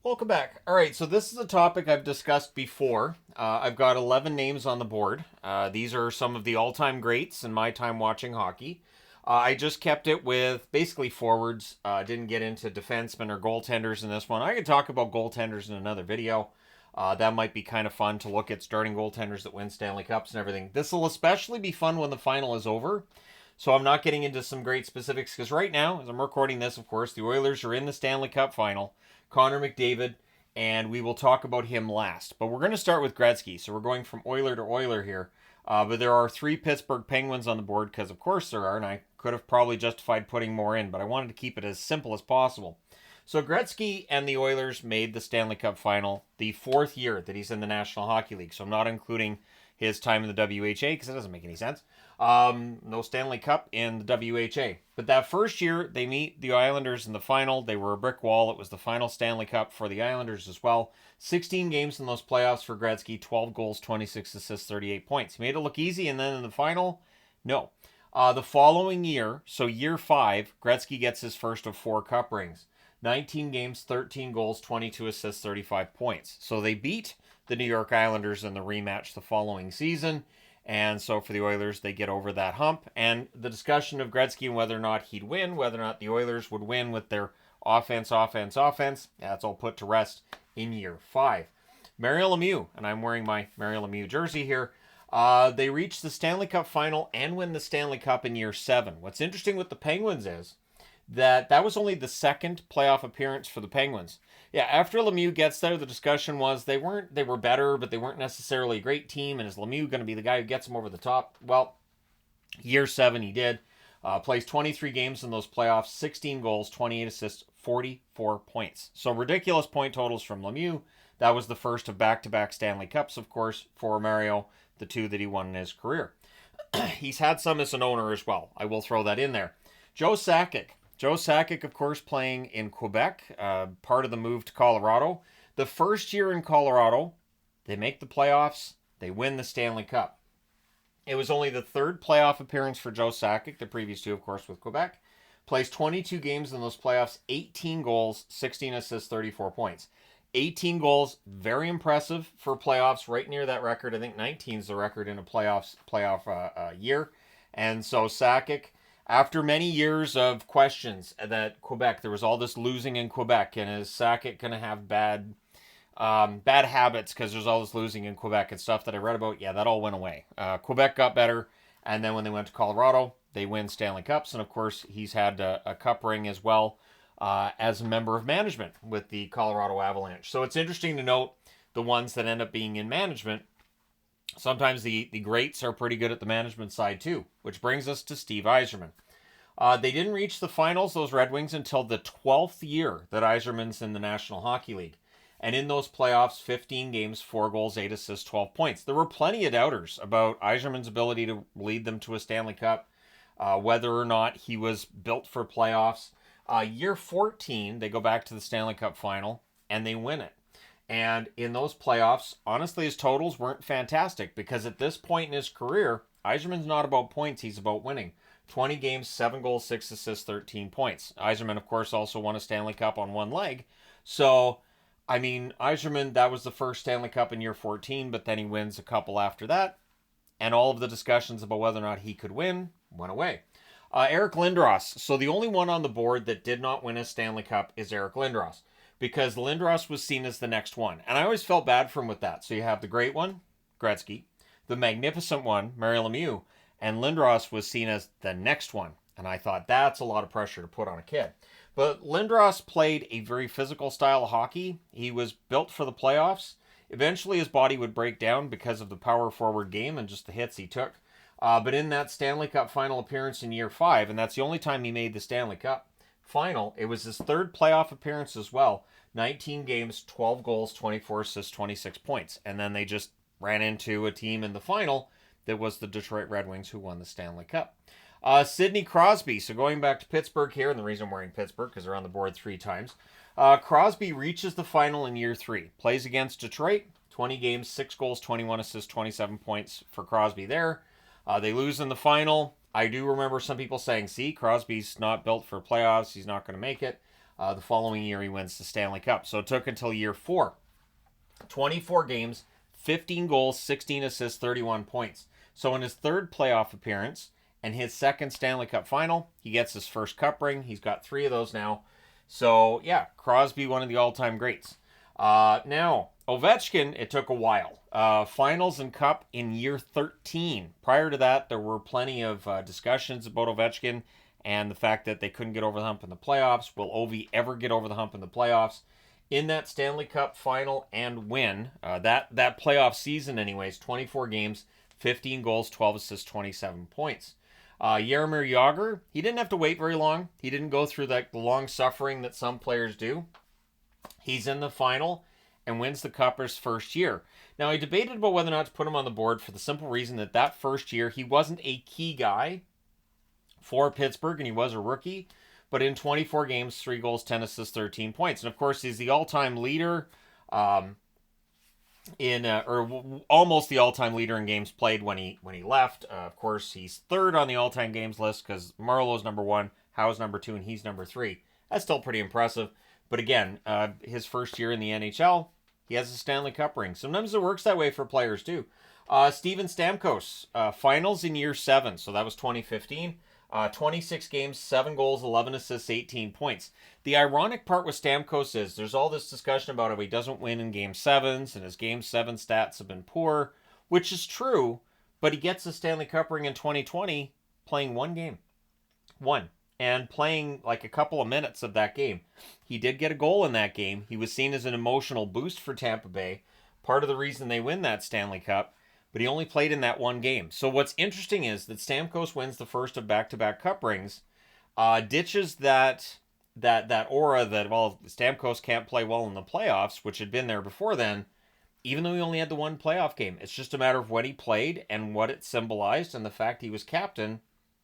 Welcome back. All right, so this is a topic I've discussed before. I've got 11 names on the board. These are some of the all time greats in my time watching hockey. I just kept it with basically forwards. Didn't get into defensemen or goaltenders in this one. I could talk about goaltenders in another video. That might be kind of fun to look at starting goaltenders that win Stanley Cups and everything. This will especially be fun when the final is over. So I'm not getting into some great specifics because right now, as I'm recording this, of course, the Oilers are in the Stanley Cup final. Connor McDavid, and we will talk about him last. But we're going to start with Gretzky. So we're going from Oiler to Oiler here. But there are 3 Pittsburgh Penguins on the board because, of course, there are, and I could have probably justified putting more in, but I wanted to keep it as simple as possible. So Gretzky and the Oilers made the Stanley Cup final the 4th year that he's in the National Hockey League. So I'm not including his time in the WHA because it doesn't make any sense. No Stanley Cup in the WHA. But that first year, they meet the Islanders in the final. They were a brick wall. It was the final Stanley Cup for the Islanders as well. 16 games in those playoffs for Gretzky, 12 goals, 26 assists, 38 points. He made it look easy, and then in the final, no. The following year, so year 5, Gretzky gets his first of 4 cup rings. 19 games, 13 goals, 22 assists, 35 points. So they beat the New York Islanders in the rematch the following season. And so for the Oilers, they get over that hump. And the discussion of Gretzky and whether or not he'd win, whether or not the Oilers would win with their offense, that's all put to rest in year 5. Mario Lemieux, and I'm wearing my Mario Lemieux jersey here. They reach the Stanley Cup final and win the Stanley Cup in year 7. What's interesting with the Penguins is that was only the second playoff appearance for the Penguins. Yeah, after Lemieux gets there, the discussion was they were better, but they weren't necessarily a great team. And is Lemieux going to be the guy who gets them over the top? Well, year 7 he did. Plays 23 games in those playoffs, 16 goals, 28 assists, 44 points. So ridiculous point totals from Lemieux. That was the first of back-to-back Stanley Cups, of course, for Mario, the 2 that he won in his career. He's had some as an owner as well. I will throw that in there. Joe Sakic. Joe Sakic, of course, playing in Quebec, part of the move to Colorado. The first year in Colorado, they make the playoffs, they win the Stanley Cup. It was only the 3rd playoff appearance for Joe Sakic, the previous 2, of course, with Quebec. Plays 22 games in those playoffs, 18 goals, 16 assists, 34 points. 18 goals, very impressive for playoffs, right near that record. I think 19 is the record in a playoff year. And so Sakic, after many years of questions that Quebec, there was all this losing in Quebec, and is Sakic going to have bad habits because there's all this losing in Quebec and stuff that I read about? Yeah, that all went away. Quebec got better, and then when they went to Colorado, they win Stanley Cups, and of course, he's had a cup ring as well as a member of management with the Colorado Avalanche. So it's interesting to note the ones that end up being in management. Sometimes the greats are pretty good at the management side too, which brings us to Steve Yzerman. They didn't reach the finals, those Red Wings, until the 12th year that Yzerman's in the National Hockey League. And in those playoffs, 15 games, 4 goals, 8 assists, 12 points. There were plenty of doubters about Yzerman's ability to lead them to a Stanley Cup, whether or not he was built for playoffs. Year 14, they go back to the Stanley Cup final, and they win it. And in those playoffs, honestly, his totals weren't fantastic because at this point in his career, Yzerman's not about points, he's about winning. 20 games, 7 goals, 6 assists, 13 points. Yzerman, of course, also won a Stanley Cup on one leg. So, I mean, Yzerman, that was the first Stanley Cup in year 14, but then he wins a couple after that. And all of the discussions about whether or not he could win went away. Eric Lindros. So the only one on the board that did not win a Stanley Cup is Eric Lindros, because Lindros was seen as the next one. And I always felt bad for him with that. So you have the great one, Gretzky, the magnificent one, Mario Lemieux, and Lindros was seen as the next one. And I thought that's a lot of pressure to put on a kid. But Lindros played a very physical style of hockey. He was built for the playoffs. Eventually his body would break down because of the power forward game and just the hits he took. But in that Stanley Cup final appearance in year 5, and that's the only time he made the Stanley Cup final, it was his 3rd playoff appearance as well. 19 games, 12 goals, 24 assists, 26 points. And then they just ran into a team in the final that was the Detroit Red Wings, who won the Stanley Cup. Sidney Crosby. So going back to Pittsburgh here, and the reason I'm wearing Pittsburgh because they're on the board 3 times. Crosby reaches the final in year 3. Plays against Detroit. 20 games, 6 goals, 21 assists, 27 points for Crosby there. They lose in the final. I do remember some people saying, see, Crosby's not built for playoffs. He's not going to make it. The following year, he wins the Stanley Cup. So it took until year 4. 24 games, 15 goals, 16 assists, 31 points. So in his third playoff appearance and his second Stanley Cup final, he gets his first cup ring. He's got 3 of those now. So, yeah, Crosby, one of the all-time greats. Now, Ovechkin, it took a while. Finals and cup in year 13. Prior to that, there were plenty of discussions about Ovechkin and the fact that they couldn't get over the hump in the playoffs. Will Ovi ever get over the hump in the playoffs? In that Stanley Cup final and win, that playoff season anyways, 24 games, 15 goals, 12 assists, 27 points. Jaromir Jagr, he didn't have to wait very long. He didn't go through the long suffering that some players do. He's in the final and wins the cup his first year. Now, I debated about whether or not to put him on the board for the simple reason that first year, he wasn't a key guy for Pittsburgh, and he was a rookie. But in 24 games, 3 goals, 10 assists, 13 points. And, of course, he's the all-time leader or almost the all-time leader in games played when he left. Of course, he's third on the all-time games list because Marleau's number 1, Howe's number 2, and he's number 3. That's still pretty impressive. But again, his first year in the NHL, he has a Stanley Cup ring. Sometimes it works that way for players too. Steven Stamkos, finals in year 7, so that was 2015. 26 games, 7 goals, 11 assists, 18 points. The ironic part with Stamkos is there's all this discussion about how he doesn't win in Game 7s, and his Game 7 stats have been poor, which is true, but he gets the Stanley Cup ring in 2020 playing one game. One. And playing like a couple of minutes of that game. He did get a goal in that game. He was seen as an emotional boost for Tampa Bay. Part of the reason they win that Stanley Cup. But he only played in that one game. So what's interesting is that Stamkos wins the first of back-to-back cup rings. Ditches that aura that, well, Stamkos can't play well in the playoffs, which had been there before then, even though he only had the one playoff game. It's just a matter of when he played and what it symbolized and the fact he was captain.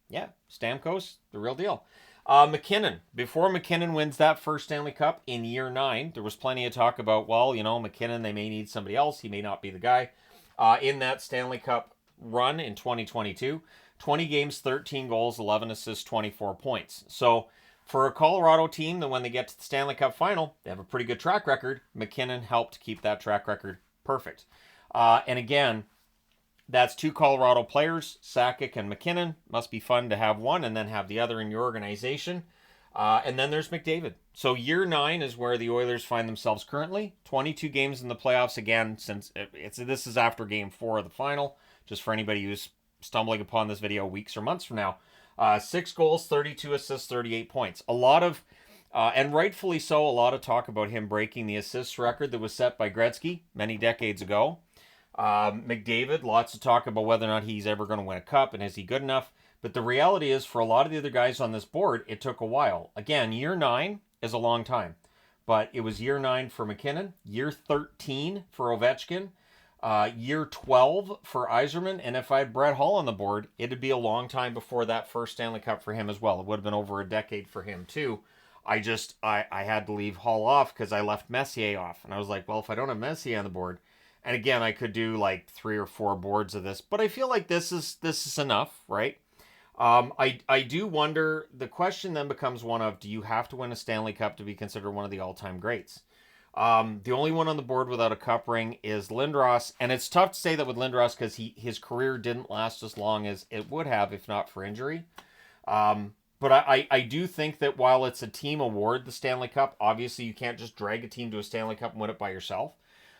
Yeah, Stamkos, the real deal. MacKinnon. Before MacKinnon wins that first Stanley Cup in year 9, there was plenty of talk about, well, MacKinnon, they may need somebody else. He may not be the guy. In that Stanley Cup run in 2022, 20 games, 13 goals, 11 assists, 24 points. So for a Colorado team that when they get to the Stanley Cup final, they have a pretty good track record. MacKinnon helped keep that track record perfect. And again, that's 2 Colorado players, Sakic and MacKinnon. Must be fun to have one and then have the other in your organization. And then there's McDavid. So year 9 is where the Oilers find themselves currently. 22 games in the playoffs again, since this is after Game 4 of the final, just for anybody who's stumbling upon this video weeks or months from now. 6 goals, 32 assists, 38 points. A lot of, and rightfully so, a lot of talk about him breaking the assists record that was set by Gretzky many decades ago. McDavid, lots of talk about whether or not he's ever going to win a cup and is he good enough. But the reality is, for a lot of the other guys on this board, it took a while. Again, year 9 is a long time. But it was year 9 for MacKinnon, year 13 for Ovechkin, year 12 for Yzerman. And if I had Brett Hull on the board, it'd be a long time before that first Stanley Cup for him as well. It would have been over a decade for him too. I had to leave Hull off because I left Messier off. And I was like, well, if I don't have Messier on the board, and again, I could do like 3 or 4 boards of this, but I feel like this is enough, right? I do wonder, the question then becomes one of, do you have to win a Stanley Cup to be considered one of the all-time greats? The only one on the board without a cup ring is Lindros, and it's tough to say that with Lindros because his career didn't last as long as it would have if not for injury. But I do think that while it's a team award, the Stanley Cup, obviously you can't just drag a team to a Stanley Cup and win it by yourself.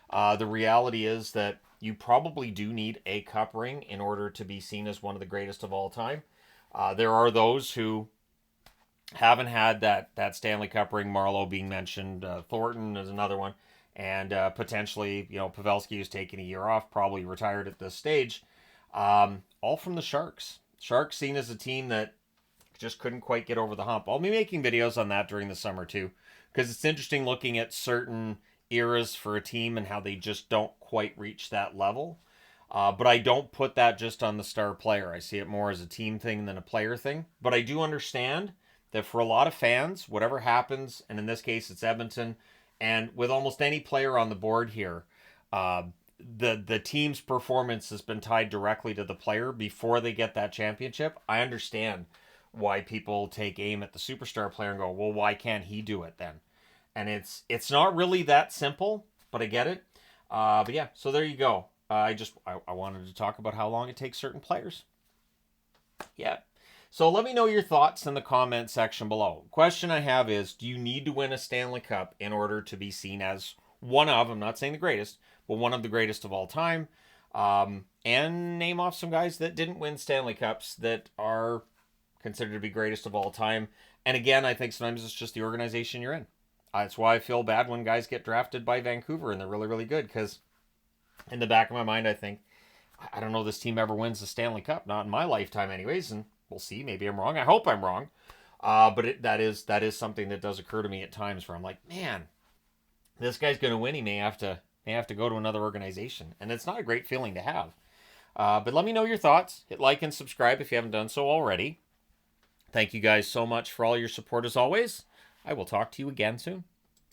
The reality is that you probably do need a cup ring in order to be seen as one of the greatest of all time. There are those who haven't had that Stanley Cup ring, Marleau being mentioned, Thornton is another one, and potentially, Pavelski who's taken a year off, probably retired at this stage, all from the Sharks. Sharks seen as a team that just couldn't quite get over the hump. I'll be making videos on that during the summer too, because it's interesting looking at certain eras for a team and how they just don't quite reach that level. But I don't put that just on the star player. I see it more as a team thing than a player thing. But I do understand that for a lot of fans, whatever happens, and in this case it's Edmonton, and with almost any player on the board here, the team's performance has been tied directly to the player before they get that championship. I understand why people take aim at the superstar player and go, well, why can't he do it then? And it's not really that simple, but I get it. But yeah, so there you go. I wanted to talk about how long it takes certain players. Yeah. So let me know your thoughts in the comment section below. Question I have is, do you need to win a Stanley Cup in order to be seen as one of, I'm not saying the greatest, but one of the greatest of all time? And name off some guys that didn't win Stanley Cups that are considered to be greatest of all time. And again, I think sometimes it's just the organization you're in. That's why I feel bad when guys get drafted by Vancouver and they're really, really good, because in the back of my mind, I think, I don't know this team ever wins the Stanley Cup, not in my lifetime anyways, and we'll see, maybe I'm wrong. I hope I'm wrong. But that is something that does occur to me at times where I'm like, man, this guy's going to win. He may have to go to another organization, and it's not a great feeling to have. But let me know your thoughts. Hit like and subscribe if you haven't done so already. Thank you guys so much for all your support as always. I will talk to you again soon.